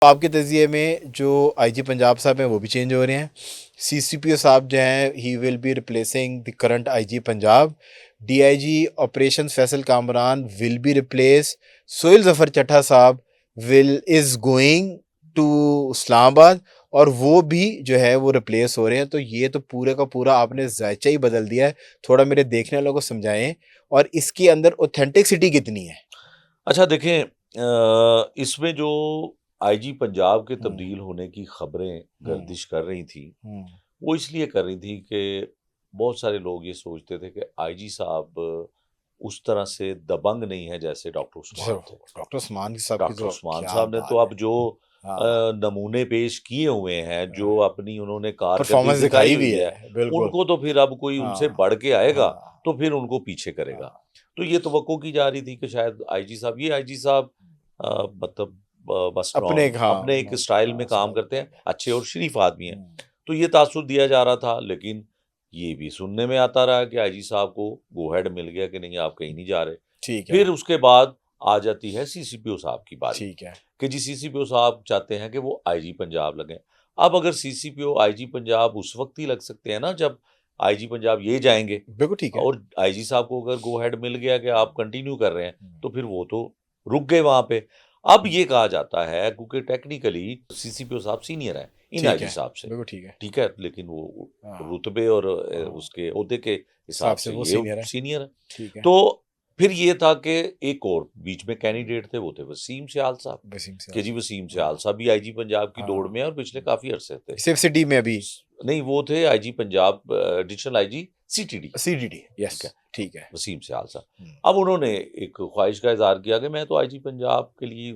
आपके तजिए में जो आईजी पंजाब साहब हैं वो भी चेंज हो रहे हैं। सीसीपीओ साहब जो हैं he will be replacing the current IG Punjab. DIG operation Faisal Kamran will be replace. Sohail Zafar Chatta साहब will is going to Islamabad और वो भी जो है वो रिप्लेस हो रहे हैं। तो ये तो पूरे का पूरा आपने जायचा ही बदल दिया है। थोड़ा मेरे देखने वालों को समझाएं और इसके अंदर ऑथेंटिसिटी कितनी है। अच्छा देखें, इसमें जो आईजी पंजाब के तब्दील होने की खबरें गर्दिश कर रही थी, वो इसलिए कर रही थी कि बहुत सारे लोग ये सोचते थे कि आईजी साहब उस तरह से दबंग नहीं है जैसे डॉक्टर उस्मान थे। डॉक्टर उस्मान साहब की डॉक्टर तो उस्मान क्या साहब ने तो बात अब जो हाँ, नमूने पेश किए हुए हैं, जो अपनी उन्होंने कारकर्दगी परफॉर्मेंस दिखाई दिखाई भी हुई है है, बिल्कुल। उनको तो फिर अब कोई उनसे हाँ बढ़ के आएगा हाँ तो फिर उनको पीछे करेगा। हाँ, तो ये तवक्को की जा रही थी कि शायद आईजी साहब मतलब बस अपने अपने एक स्टाइल में काम करते हैं, अच्छे और शरीफ आदमी हैं। हम्म, तो ये तासुर दिया जा रहा था, लेकिन ये भी सुनने में आता रहा कि आईजी साहब को गो हेड मिल गया कि नहीं, आप कहीं नहीं जा रहे। ठीक है फिर उसके बाद आ जाती है सीसीपीओ साहब की बारी ठीक है कि जी सीसीपीओ साहब चाहते हैं कि वो आईजी पंजाब लगें। अब अगर सीसीपीओ आईजी पंजाब उस वक्त ही लग सकते हैं ना जब आईजी पंजाब ये जाएंगे, बिल्कुल ठीक है। और आईजी साहब को अगर गो हेड मिल गया कि आप कंटिन्यू कर रहे हैं, तो फिर वो तो रुक गए वहां पे। अब ये कहा जाता है क्योंकि टेक्निकली सीसीपीओ साहब सीनियर हैं इन ठीक आईजी है साहब से, बिल्कुल ठीक है। ठीक है, लेकिन वो हाँ रुतबे और हाँ, उसके ओहदे के हिसाब हिसाब से से वो ये सीनियर है। सीनियर है। ठीक है। तो फिर ये था कि एक और बीच में कैंडिडेट थे, वो थे वसीम सियाल साहब वसीम से कि जी वसीम हाँ सियाल साहब भी आईजी पंजाब की दौड़ हाँ, में है और पिछले काफी अरसे थे। सिर्फ सिटी में अभी नहीं, वो थे IG Punjab, additional IG CTD, CDD yes ठीक है, ठीक है। वसीम सियाल साहब। हम्म, अब उन्होंने एक ख्वाहिश का इजहार किया कि मैं तो आईजी पंजाब के लिए,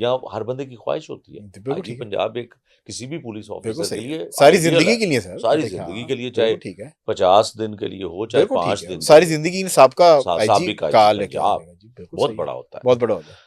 या हर बंदे की ख्वाहिश होती है, बिल्कुल आईजी ठीक है। पंजाब एक किसी भी पुलिस बिल्कुल ऑफिसर के सही है। लिए सारी आइडियल जिंदगी है, के लिए सर सारी देखिए जिंदगी हाँ के लिए, चाहे बिल्कुल ठीक है। 50 दिन के लिए हो चाहे बिल्कुल ठीक 5 है। दिन के सारी लिए। जिंदगी इन साहब का आईजी साबिक आईजी का लेके पंजाब जाएगा जी बिल्कुल बहुत सही है। बड़ा होता है। बहुत बड़ा होता है।